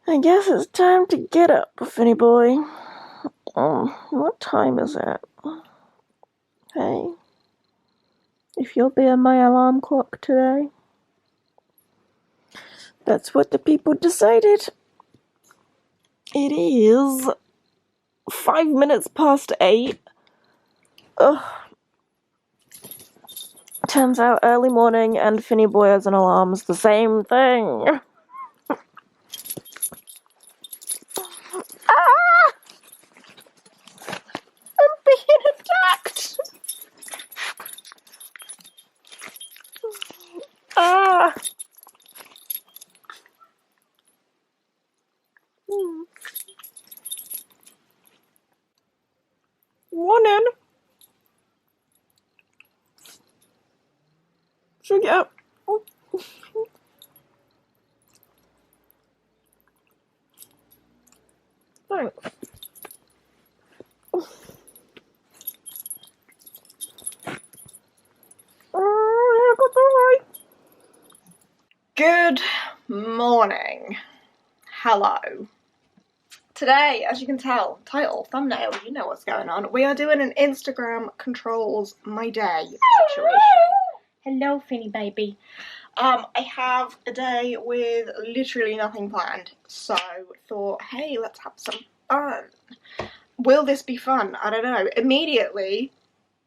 I guess it's time to get up, Finny boy. What time is it? Hey, if you'll be on my alarm clock today. That's what the people decided. It is 5 minutes past 8. Ugh. Turns out early morning and Finny boy as an alarm's the same thing. Ah! I'm being attacked! Ah! Morning! Should we get up? Thanks. Good morning. Hello. Today, as you can tell, title, thumbnail, you know what's going on. We are doing an Instagram controls my day situation. Hello, Finny baby. I have a day with literally nothing planned, so thought, hey, let's have some fun. Will this be fun? I don't know. Immediately,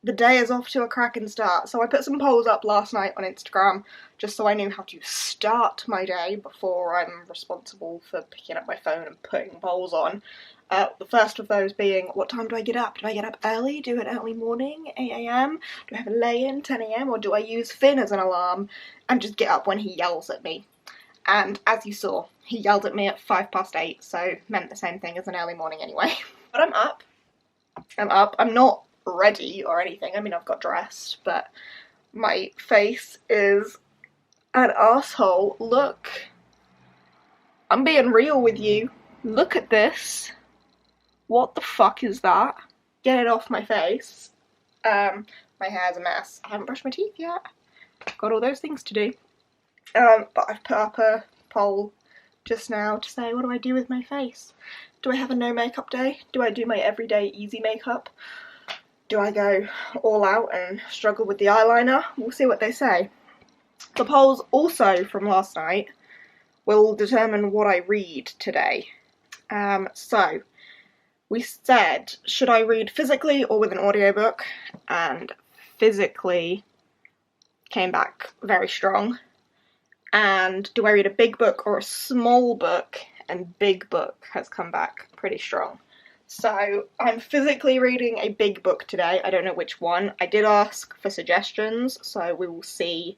the day is off to a cracking start. So I put some polls up last night on Instagram just so I knew how to start my day before I'm responsible for picking up my phone and putting polls on. The first of those being, what time do I get up? Do I get up early? Do an early morning, 8 AM? Do I have a lay-in, 10 AM? Or do I use Finn as an alarm and just get up when he yells at me? And as you saw, he yelled at me at 8:05, so meant the same thing as an early morning anyway. But I'm up. I'm not ready or anything. I mean, I've got dressed, but my face is an asshole. Look. I'm being real with you. Look at this. What the fuck is that? Get it off my face. My hair's a mess. I haven't brushed my teeth yet. Got all those things to do. But I've put up a poll just now to say, what do I do with my face? Do I have a no makeup day? Do I do my everyday easy makeup? Do I go all out and struggle with the eyeliner? We'll see what they say. The polls also from last night will determine what I read today. So we said, should I read physically or with an audiobook? And physically came back very strong. And do I read a big book or a small book? And big book has come back pretty strong. So I'm physically reading a big book today. I don't know which one. I did ask for suggestions, so we will see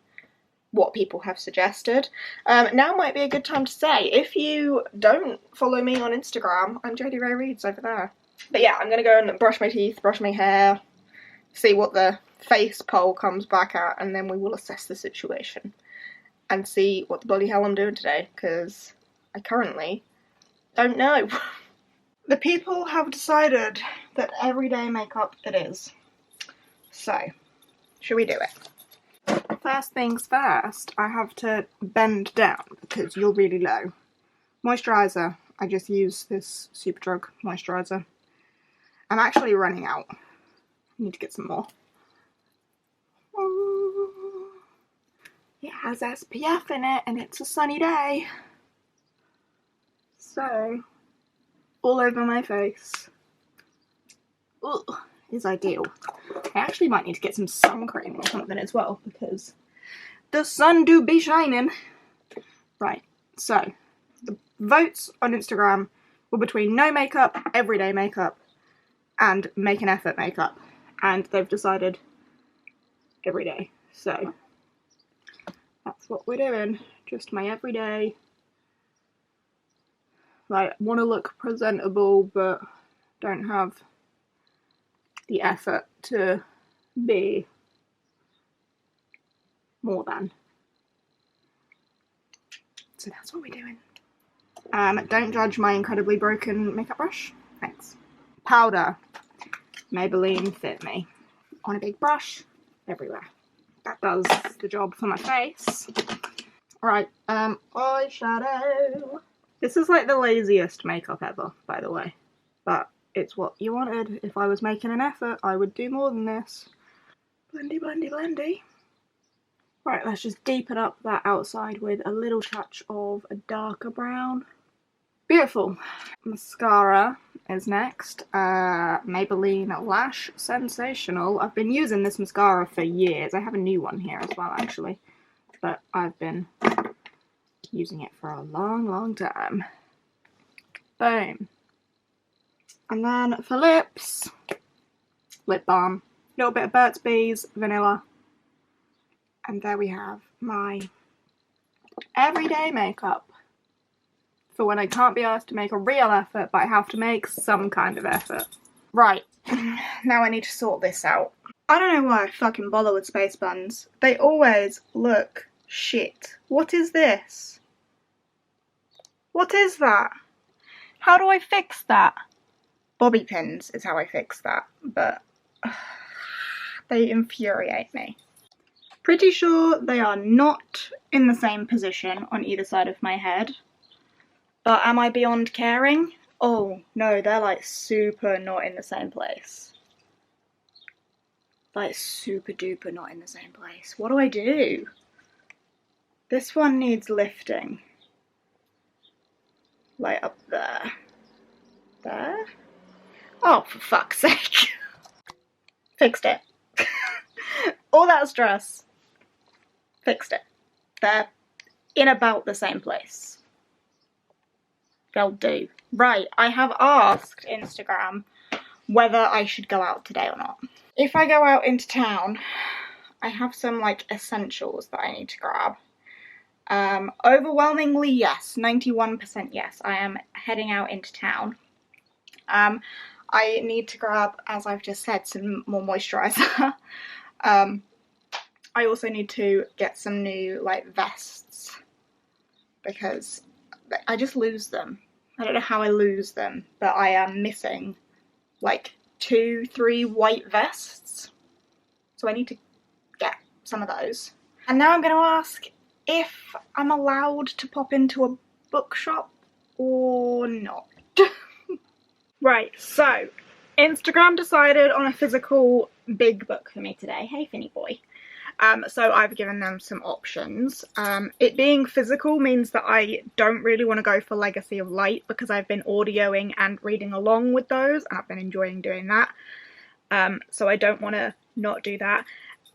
what people have suggested. Now might be a good time to say, if you don't follow me on Instagram, I'm Jadeyraereads over there. But yeah, I'm going to go and brush my teeth, brush my hair, see what the face poll comes back at, and then we will assess the situation and see what the bloody hell I'm doing today, because I currently don't know. The people have decided that everyday makeup it is. So, should we do it? First things first, I have to bend down because you're really low. Moisturiser, I just use this Superdrug moisturiser. I'm actually running out. I need to get some more. It has SPF in it and it's a sunny day. So, all over my face. Ugh, is ideal. I actually might need to get some sun cream or something as well because the sun do be shining. Right, so the votes on Instagram were between no makeup, everyday makeup, and make an effort makeup. And they've decided everyday. So that's what we're doing. Just my everyday. Like, want to look presentable, but don't have the effort to be more than. So that's what we're doing. Don't judge my incredibly broken makeup brush. Thanks. Powder. Maybelline Fit Me. On a big brush, everywhere. That does the job for my face. Right, eyeshadow. This is like the laziest makeup ever, by the way. But it's what you wanted. If I was making an effort, I would do more than this. Blendy, blendy, blendy. Right, let's just deepen up that outside with a little touch of a darker brown. Beautiful. Mascara is next. Maybelline Lash Sensational. I've been using this mascara for years. I have a new one here as well, actually. But I've been using it for a long, long time. Boom. And then for lips, lip balm. A little bit of Burt's Bees, vanilla. And there we have my everyday makeup for when I can't be asked to make a real effort, but I have to make some kind of effort. Right, now I need to sort this out. I don't know why I fucking bother with space buns. They always look shit. What is this? What is that? How do I fix that? Bobby pins is how I fix that, but they infuriate me. Pretty sure they are not in the same position on either side of my head. But am I beyond caring? Oh, no, they're like super not in the same place. Like super duper not in the same place. What do I do? This one needs lifting. Like up there. There? Oh, for fuck's sake. Fixed it. All that stress. Fixed it. They're in about the same place. They'll do. Right, I have asked Instagram whether I should go out today or not. If I go out into town, I have some like essentials that I need to grab. Overwhelmingly yes, 91% yes, I am heading out into town. I need to grab, as I've just said, some more moisturiser. I also need to get some new like vests because I just lose them. I don't know how I lose them, but I am missing like 2-3 white vests. So I need to get some of those. And now I'm going to ask if I'm allowed to pop into a bookshop or not. Right, so Instagram decided on a physical big book for me today. Hey, Finny boy. So I've given them some options. It being physical means that I don't really want to go for Legacy of Light because I've been audioing and reading along with those and I've been enjoying doing that. So I don't want to not do that.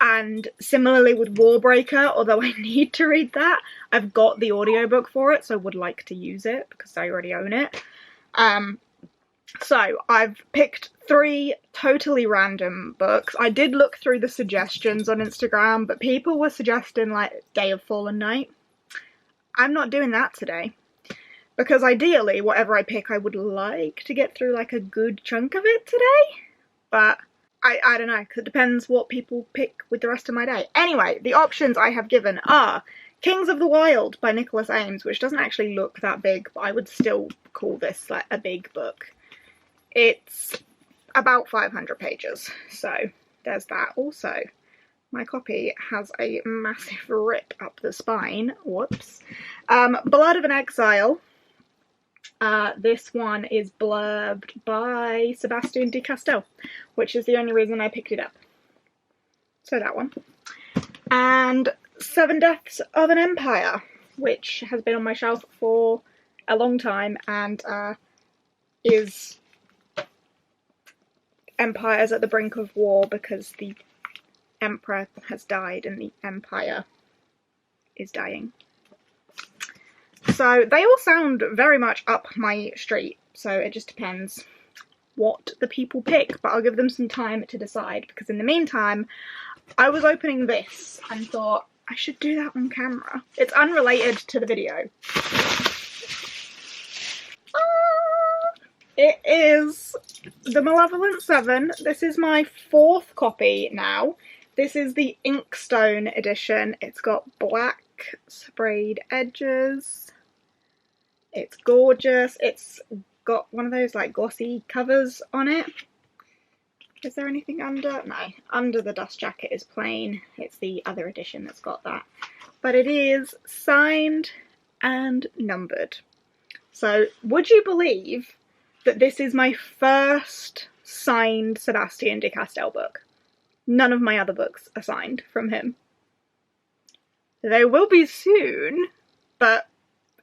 And similarly with Warbreaker, although I need to read that, I've got the audiobook for it, so I would like to use it because I already own it. So I've picked 3 totally random books. I did look through the suggestions on Instagram, but people were suggesting like Day of Fallen Night. I'm not doing that today. Because ideally, whatever I pick, I would like to get through like a good chunk of it today. But I don't know, because it depends what people pick with the rest of my day. Anyway, the options I have given are Kings of the Wild by Nicholas Ames, which doesn't actually look that big, but I would still call this like a big book. It's about 500 pages, so there's that. Also, my copy has a massive rip up the spine. Whoops. Blood of an Exile. This one is blurbed by Sebastian de Castell, which is the only reason I picked it up. So that one. And 7 Deaths of an Empire, which has been on my shelf for a long time and is Empire's at the brink of war because the Emperor has died and the Empire is dying. So they all sound very much up my street, so it just depends what the people pick, but I'll give them some time to decide because in the meantime I was opening this and thought I should do that on camera. It's unrelated to the video. It is The Malevolent Seven. This is my 4th copy now. This is the Inkstone edition. It's got black sprayed edges. It's gorgeous. It's got one of those like glossy covers on it. Is there anything under? No. Under the dust jacket is plain. It's the other edition that's got that. But it is signed and numbered. So, would you believe that this is my first signed Sebastian de Castell book? None of my other books are signed from him. They will be soon, but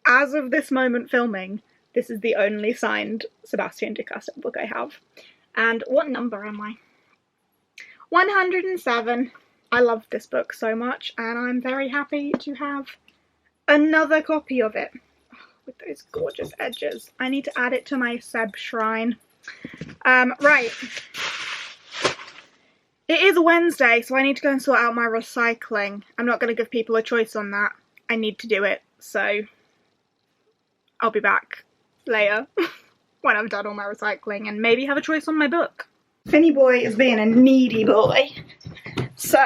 as of this moment filming, this is the only signed Sebastian de Castell book I have. And what number am I? 107. I love this book so much, and I'm very happy to have another copy of it. With those gorgeous edges. I need to add it to my Seb shrine. Right. It is a Wednesday, so I need to go and sort out my recycling. I'm not going to give people a choice on that. I need to do it, so I'll be back later when I'm done all my recycling and maybe have a choice on my book. Finny boy is being a needy boy, so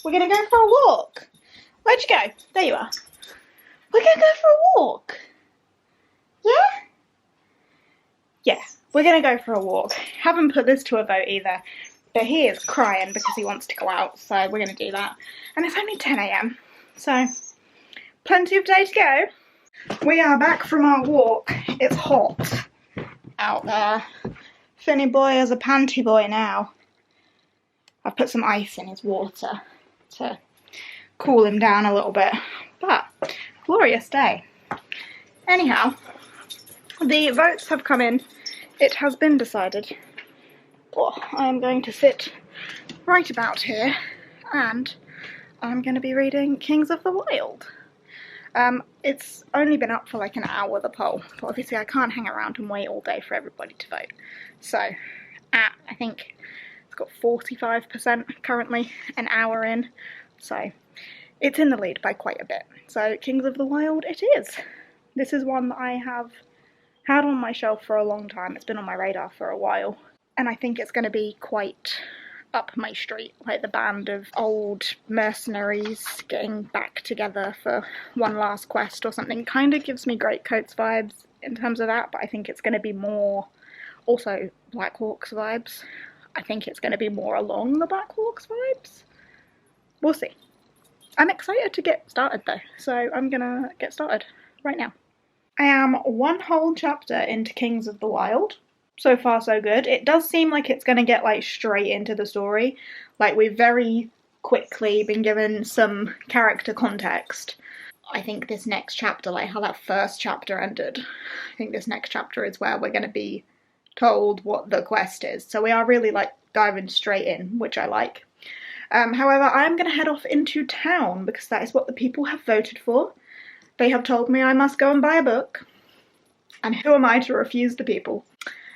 we're going to go for a walk. Where'd you go? There you are. We're going to go for a walk. Yeah? Yeah, we're going to go for a walk. Haven't put this to a vote either, but he is crying because he wants to go out, so we're going to do that. And it's only 10 AM, so plenty of day to go. We are back from our walk. It's hot out there. Finny boy is a panty boy now. I've put some ice in his water to cool him down a little bit, but glorious day. Anyhow, the votes have come in. It has been decided. Oh, I am going to sit right about here and I'm going to be reading Kings of the Wild. It's only been up for like an hour, the poll, but obviously I can't hang around and wait all day for everybody to vote. So, I think it's got 45% currently, an hour in, so it's in the lead by quite a bit. So, Kings of the Wild it is. This is one that I have had on my shelf for a long time. It's been on my radar for a while, and I think it's going to be quite up my street, like the band of old mercenaries getting back together for one last quest or something. Kind of gives me Great Coats vibes in terms of that, but I think it's going to be more also Black Hawks vibes. I think it's going to be more along the Black Hawks vibes. We'll see. I'm excited to get started though, so I'm gonna get started right now. I am one whole chapter into Kings of the Wild. So far so good. It does seem like it's going to get like straight into the story. Like we've very quickly been given some character context. I think this next chapter, like how that first chapter ended, I think this next chapter is where we're going to be told what the quest is. So we are really like diving straight in, which I like. However, I'm going to head off into town because that is what the people have voted for. They have told me I must go and buy a book. And who am I to refuse the people?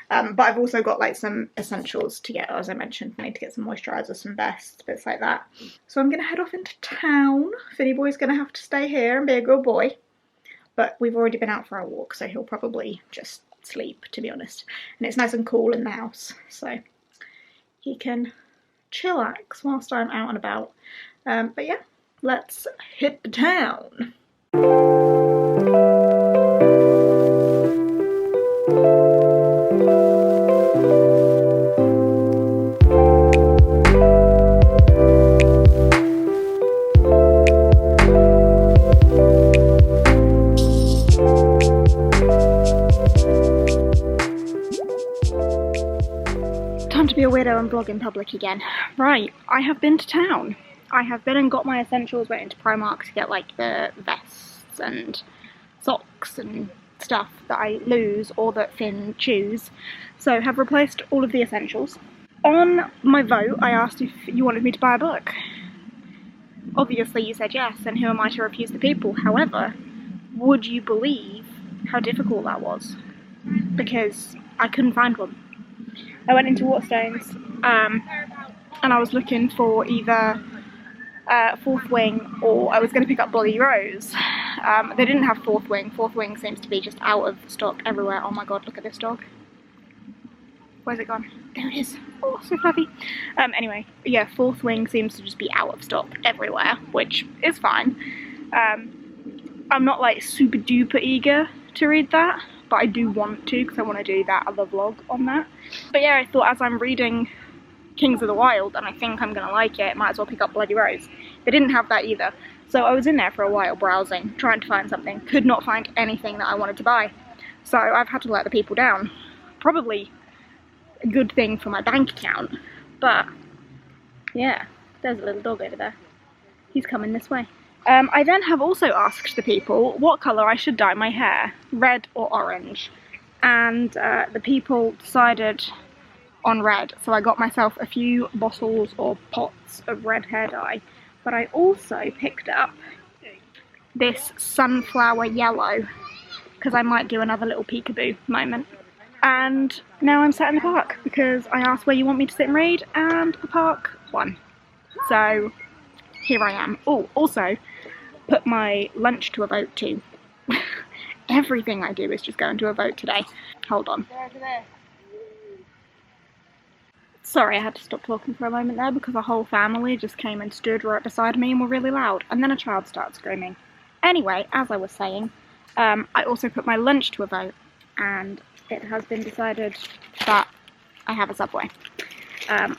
But I've also got like some essentials to get, as I mentioned. I need to get some moisturiser, some vests, bits like that. So I'm going to head off into town. Finny boy's going to have to stay here and be a good boy. But we've already been out for a walk, so he'll probably just sleep, to be honest. And it's nice and cool in the house, so he can chillax whilst I'm out and about. But yeah, let's hit the town. Time to be a weirdo and vlog in public again. Right, I have been to town. I have been and got my essentials, went into Primark to get like the vests and socks and stuff that I lose or that Finn chews. So have replaced all of the essentials. On my vote, I asked if you wanted me to buy a book. Obviously you said yes, and who am I to refuse the people? However, would you believe how difficult that was? Because I couldn't find one. I went into Waterstones and I was looking for either Fourth Wing or I was going to pick up Bloody Rose. They didn't have Fourth Wing. Fourth Wing seems to be just out of stock everywhere. Oh my god, look at this dog. Where's it gone? There it is. Oh, so fluffy. Anyway, yeah, Fourth Wing seems to just be out of stock everywhere, which is fine. I'm not like super duper eager to read that, but I do want to because I want to do that other vlog on that. But yeah, I thought as I'm reading Kings of the Wild and I think I'm going to like it, might as well pick up Bloody Rose. They didn't have that either. So I was in there for a while browsing, trying to find something. Could not find anything that I wanted to buy. So I've had to let the people down. Probably a good thing for my bank account, but yeah, there's a little dog over there. He's coming this way. I then have also asked the people what colour I should dye my hair, red or orange, and the people decided on red, so I got myself a few bottles or pots of red hair dye, but I also picked up this sunflower yellow, because I might do another little peekaboo moment. And now I'm sat in the park, because I asked where you want me to sit and read, and the park won. So here I am. Oh, also, put my lunch to a vote too. Everything I do is just going to a vote today. Hold on. Sorry, I had to stop talking for a moment there because a whole family just came and stood right beside me and were really loud, and then a child started screaming. Anyway, as I was saying, I also put my lunch to a vote, and it has been decided that I have a Subway. I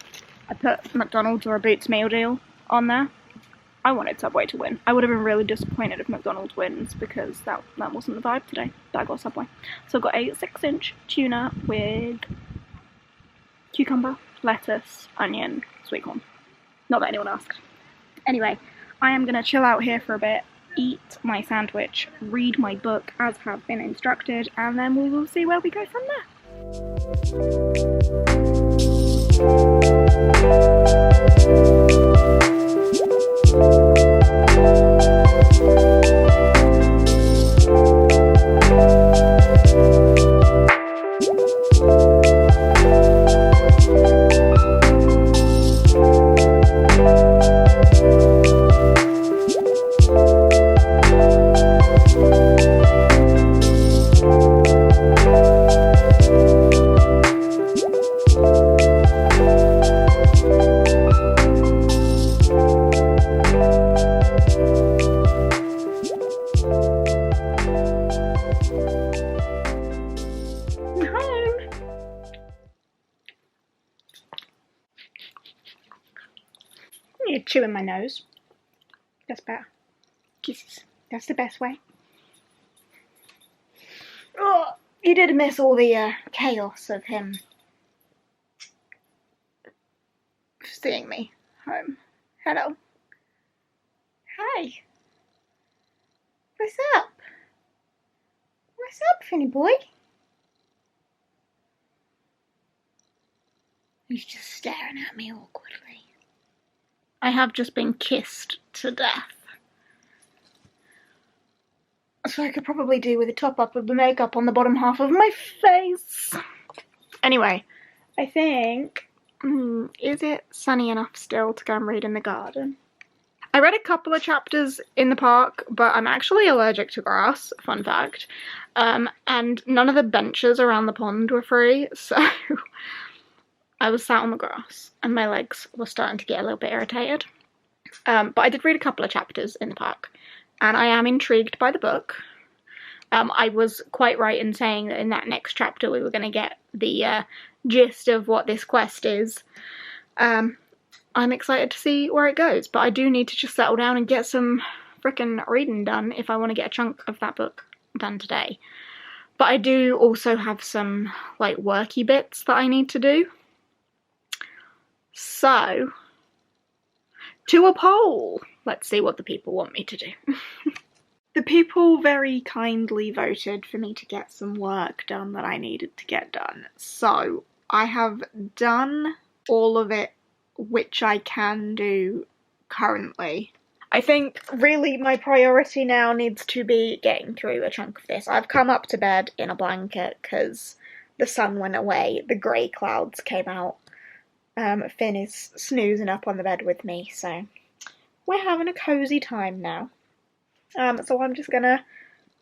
put McDonald's or a Boots meal deal on there. I wanted Subway to win. I would have been really disappointed if McDonald's wins because that wasn't the vibe today, but I got Subway. So I got a 6-inch tuna with cucumber, lettuce, onion, sweet corn. Not that anyone asked. Anyway, I am going to chill out here for a bit, eat my sandwich, read my book as have been instructed, and then we will see where we go from there. You're chewing my nose. That's better. Kisses. That's the best way. Oh, you did miss all the chaos of him seeing me home. Hello. Hi. What's up? What's up, Finny boy? He's just staring at me awkwardly. I have just been kissed to death. So I could probably do with a top-up of the makeup on the bottom half of my face. Anyway, I think... is it sunny enough still to go and read in the garden? I read a couple of chapters in the park, but I'm actually allergic to grass, fun fact. And none of the benches around the pond were free, so I was sat on the grass and my legs were starting to get a little bit irritated. But I did read a couple of chapters in the park, and I am intrigued by the book. I was quite right in saying that in that next chapter we were going to get the gist of what this quest is. I'm excited to see where it goes, but I do need to just settle down and get some frickin' reading done if I want to get a chunk of that book done today. But I do also have some, like, worky bits that I need to do. So, to a poll! Let's see what the people want me to do. The people very kindly voted for me to get some work done that I needed to get done. So, I have done all of it which I can do currently. I think really my priority now needs to be getting through a chunk of this. I've come up to bed in a blanket because the sun went away, the grey clouds came out. Finn is snoozing up on the bed with me, so we're having a cosy time now. So I'm just gonna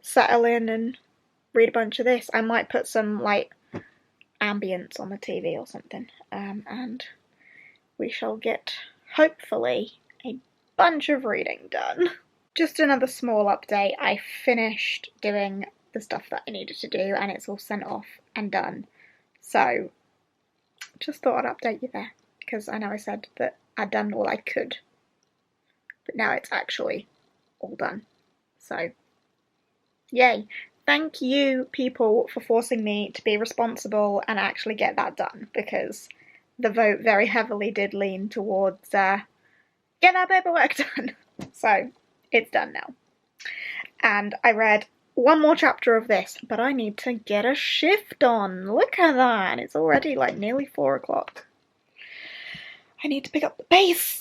settle in and read a bunch of this. I might put some, like, ambience on the TV or something, and we shall get, hopefully, a bunch of reading done. Just another small update. I finished doing the stuff that I needed to do, and it's all sent off and done. So, just thought I'd update you there, because I know I said that I'd done all I could, but now it's actually all done. So, yay. thank you, people, for forcing me to be responsible and actually get that done, because the vote very heavily did lean towards get that paperwork done. So it's done now. And I read one more chapter of this, but I need to get a shift on. Look at that. It's already like nearly 4 o'clock. I need to pick up the pace.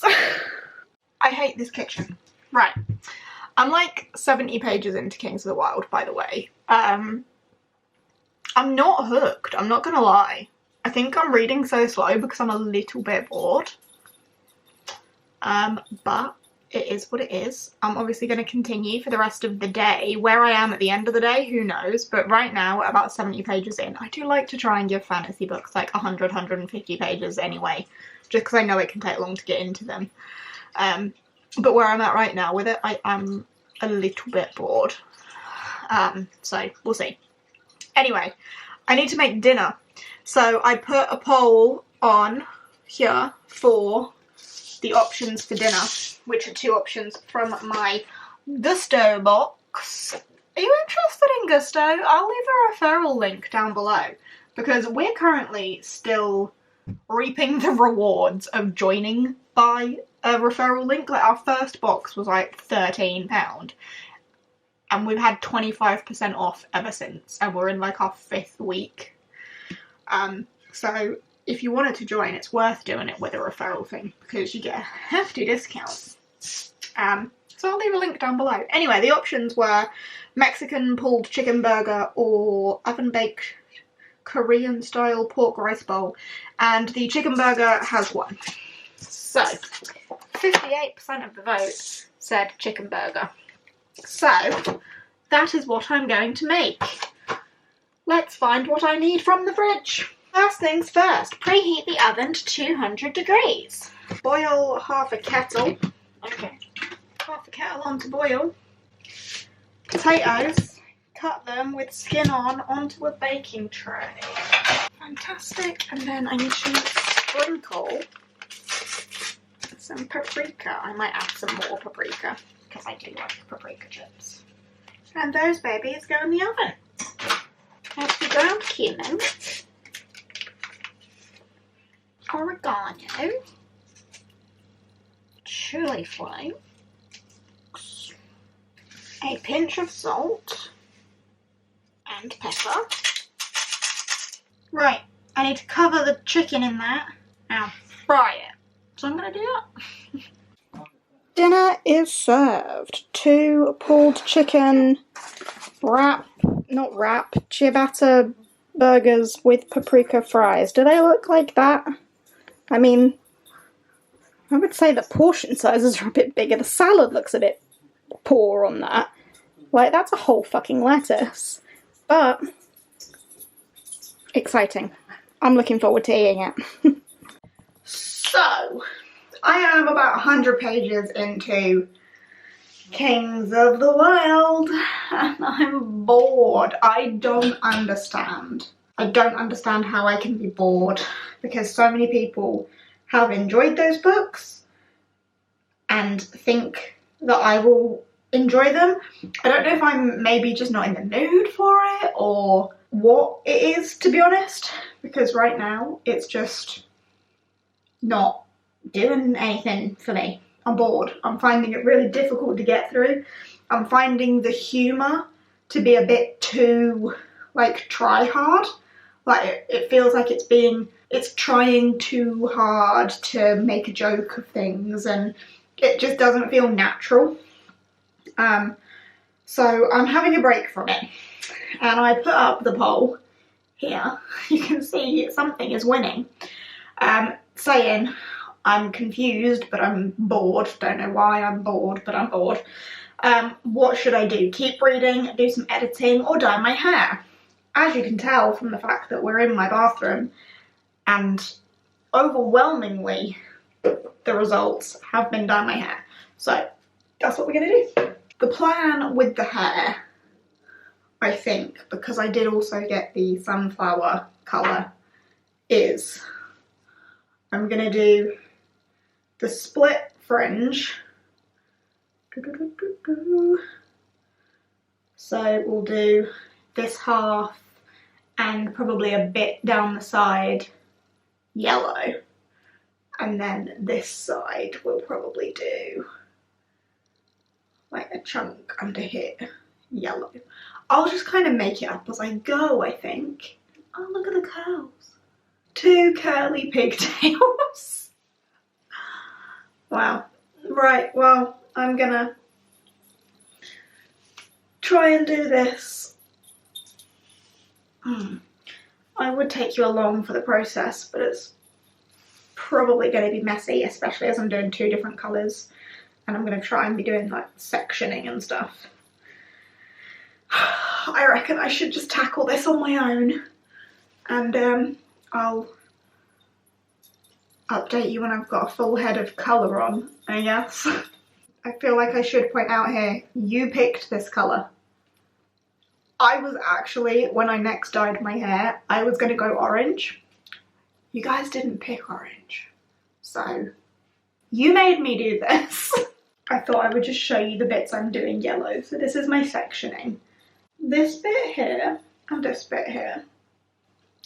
I hate this kitchen. Right. I'm like 70 pages into Kings of the Wild, by the way. I'm not hooked, I'm not gonna lie. I think I'm reading so slow because I'm a little bit bored. But it is what it is. I'm obviously going to continue for the rest of the day. Where I am at the end of the day, who knows? But right now, about 70 pages in, I do like to try and give fantasy books like 100, 150 pages anyway, just because I know it can take long to get into them. But where I'm at right now with it, I am a little bit bored. So we'll see. Anyway, I need to make dinner. So I put a poll on here for the options for dinner, which are 2 options from my Gusto box. Are you interested in Gusto? I'll leave a referral link down below, because we're currently still reaping the rewards of joining by a referral link. Like, our first box was like £13 and we've had 25% off ever since, and we're in like our 5th week. So if you wanted to join, it's worth doing it with a referral thing, because you get a hefty discount. So I'll leave a link down below. Anyway, the options were Mexican pulled chicken burger or oven-baked Korean style pork rice bowl, and the chicken burger has won. So 58% of the vote said chicken burger. So that is what I'm going to make. Let's find what I need from the fridge. First things first, preheat the oven to 200 degrees. Boil half a kettle. Okay, half a kettle on to boil. Potatoes, cut them with skin on onto a baking tray. Fantastic. And then I need to sprinkle some paprika. I might add some more paprika, because I do like paprika chips. And those babies go in the oven. Add the ground cumin, oregano, chili flakes, a pinch of salt, and pepper. Right, I need to cover the chicken in that and fry it. So I'm going to do that. Dinner is served. 2 pulled chicken ciabatta burgers with paprika fries. Do they look like that? I mean, I would say the portion sizes are a bit bigger. The salad looks a bit poor on that. Like, that's a whole fucking lettuce. But exciting. I'm looking forward to eating it. So, I am about 100 pages into Kings of the Wild, and I'm bored. I don't understand. I don't understand how I can be bored, because so many people have enjoyed those books and think that I will enjoy them. I don't know if I'm maybe just not in the mood for it or what it is, to be honest, because right now it's just not doing anything for me. I'm bored. I'm finding it really difficult to get through. I'm finding the humour to be a bit too, like, try hard. Like, it feels like it's trying too hard to make a joke of things, and it just doesn't feel natural. So I'm having a break from it. And I put up the poll here. You can see something is winning. Saying, I'm confused, but I'm bored. Don't know why I'm bored, but I'm bored. What should I do? Keep reading, do some editing, or dye my hair? As you can tell from the fact that we're in my bathroom, and overwhelmingly the results have been dye my hair. So that's what we're going to do. The plan with the hair, I think, because I did also get the sunflower colour, is I'm going to do the split fringe. So we'll do this half and probably a bit down the side yellow, and then this side we'll probably do like a chunk under here yellow. I'll just kind of make it up as I go, I think. Oh, look at the curls. 2 curly pigtails. Wow. Right, well, I'm gonna try and do this. I would take you along for the process, but it's probably going to be messy, especially as I'm doing 2 different colours, and I'm going to try and be doing like sectioning and stuff. I reckon I should just tackle this on my own, and I'll update you when I've got a full head of colour on, I guess. I feel like I should point out here, you picked this colour. I was actually, when I next dyed my hair, I was going to go orange. You guys didn't pick orange, so you made me do this. I thought I would just show you the bits I'm doing yellow. So this is my sectioning. This bit here and this bit here.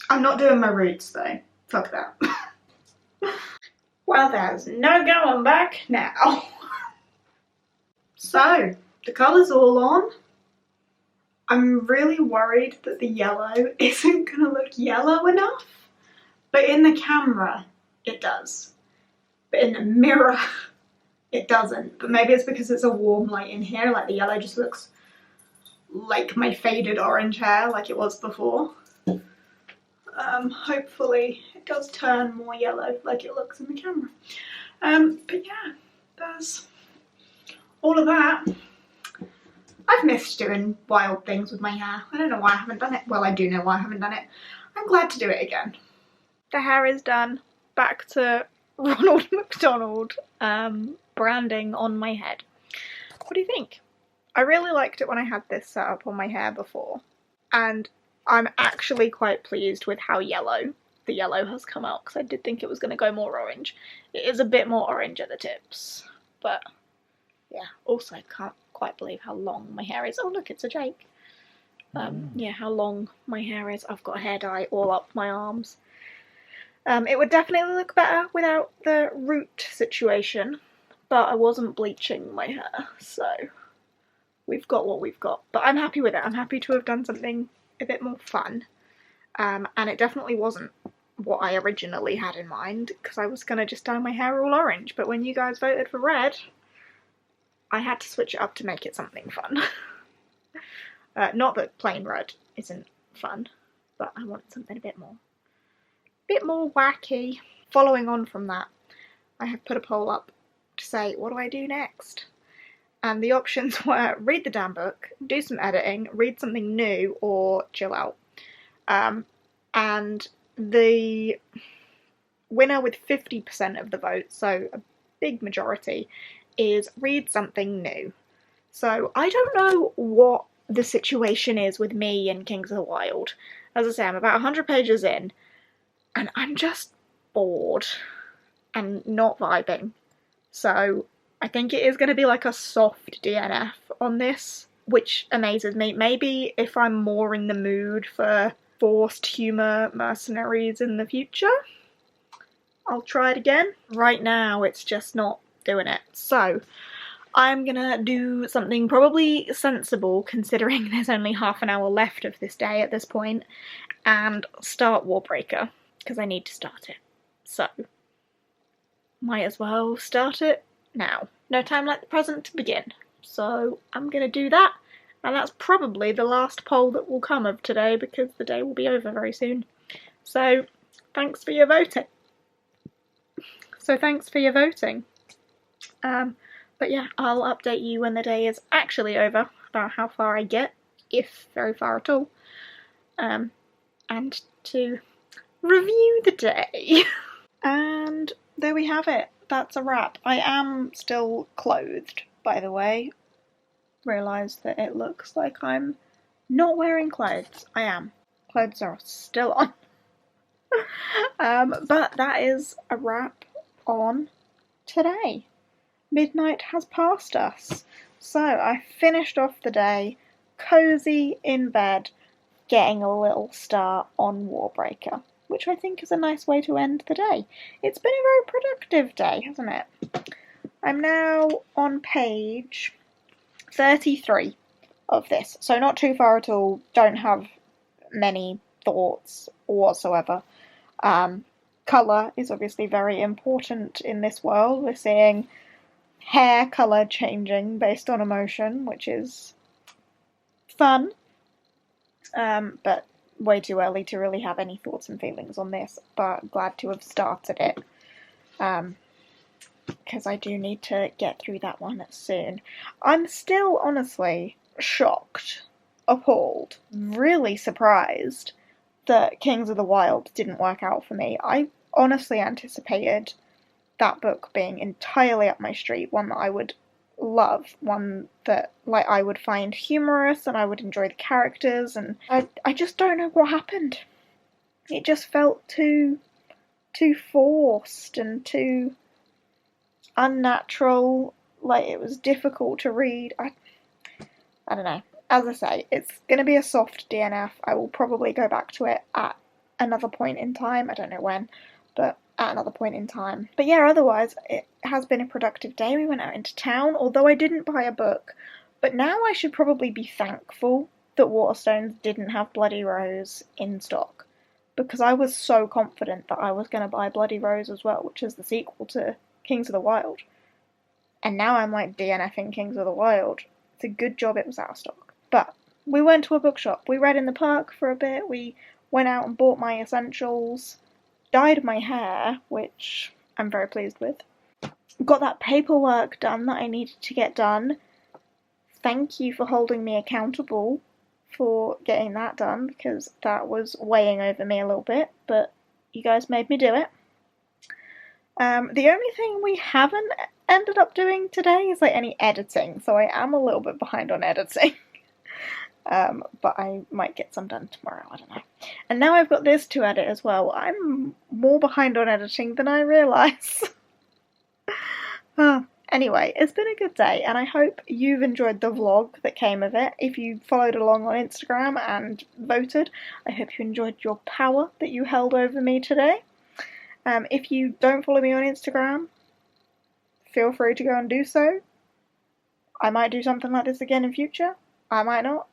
I'm not doing my roots though. Fuck that. Well, there's no going back now. So, the colour's all on. I'm really worried that the yellow isn't going to look yellow enough. But in the camera, it does. But in the mirror, it doesn't. But maybe it's because it's a warm light in here, like the yellow just looks like my faded orange hair, like it was before. Hopefully it does turn more yellow like it looks in the camera. But yeah, there's all of that. I've missed doing wild things with my hair. I don't know why I haven't done it. Well, I do know why I haven't done it. I'm glad to do it again. The hair is done. Back to Ronald McDonald branding on my head. What do you think? I really liked it when I had this set up on my hair before, and I'm actually quite pleased with how yellow the yellow has come out, because I did think it was going to go more orange. It is a bit more orange at the tips, but yeah, also I can't quite believe how long my hair is. Oh look, it's a Jake. Yeah, how long my hair is. I've got hair dye all up my arms. It would definitely look better without the root situation, but I wasn't bleaching my hair, so we've got what we've got. But I'm happy with it. I'm happy to have done something a bit more fun, and it definitely wasn't what I originally had in mind, because I was going to just dye my hair all orange, but when you guys voted for red, I had to switch it up to make it something fun. Not that plain red isn't fun, but I wanted something a bit more wacky. Following on from that, I have put a poll up to say, what do I do next? And the options were read the damn book, do some editing, read something new, or chill out. And the winner with 50% of the vote, so a big majority, is read something new. So I don't know what the situation is with me and Kings of the Wild. As I say, I'm about 100 pages in, and I'm just bored and not vibing. So I think it is going to be like a soft DNF on this, which amazes me. Maybe if I'm more in the mood for forced humour mercenaries in the future, I'll try it again. Right now it's just not doing it. So I'm gonna do something probably sensible, considering there's only half an hour left of this day at this point, and start Warbreaker, because I need to start it. So might as well start it now. No time like the present to begin. So I'm gonna do that, and that's probably the last poll that will come of today, because the day will be over very soon. So thanks for your voting. But yeah, I'll update you when the day is actually over about how far I get, if very far at all, and to review the day. And there we have it. That's a wrap. I am still clothed, by the way. Realised that it looks like I'm not wearing clothes. I am. Clothes are still on. But that is a wrap on today. Midnight has passed us. So I finished off the day cozy in bed, getting a little start on Warbreaker, which I think is a nice way to end the day. It's been a very productive day, hasn't it? I'm now on page 33 of this, so not too far at all. Don't have many thoughts whatsoever. Colour is obviously very important in this world. We're seeing hair colour changing based on emotion, which is fun, but way too early to really have any thoughts and feelings on this, but glad to have started it, because I do need to get through that one soon. I'm still honestly shocked, appalled, really surprised that Kings of the Wild didn't work out for me. I honestly anticipated that book being entirely up my street, one that I would love, one that I would find humorous and I would enjoy the characters, and I just don't know what happened. It just felt too forced and too unnatural. It was difficult to read. I don't know. As I say, it's going to be a soft DNF. I will probably go back to it at another point in time. I don't know when, but at another point in time. But yeah, otherwise, it has been a productive day. We went out into town, although I didn't buy a book. But now I should probably be thankful that Waterstones didn't have Bloody Rose in stock, because I was so confident that I was going to buy Bloody Rose as well, which is the sequel to Kings of the Wild. And now I'm DNFing Kings of the Wild. It's a good job it was out of stock. But we went to a bookshop. We read in the park for a bit. We went out and bought my essentials. Dyed my hair, which I'm very pleased with. Got that paperwork done that I needed to get done. Thank you for holding me accountable for getting that done, because that was weighing over me a little bit, but you guys made me do it. The only thing we haven't ended up doing today is any editing, so I am a little bit behind on editing. But I might get some done tomorrow, I don't know. And now I've got this to edit as well. I'm more behind on editing than I realise. Anyway, it's been a good day, and I hope you've enjoyed the vlog that came of it. If you followed along on Instagram and voted, I hope you enjoyed your power that you held over me today. If you don't follow me on Instagram, feel free to go and do so. I might do something like this again in future. I might not.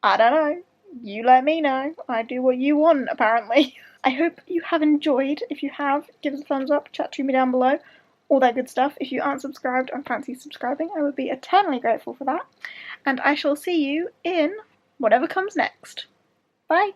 I don't know. You let me know. I do what you want, apparently. I hope you have enjoyed. If you have, give us a thumbs up, chat to me down below, all that good stuff. If you aren't subscribed and fancy subscribing, I would be eternally grateful for that. And I shall see you in whatever comes next. Bye!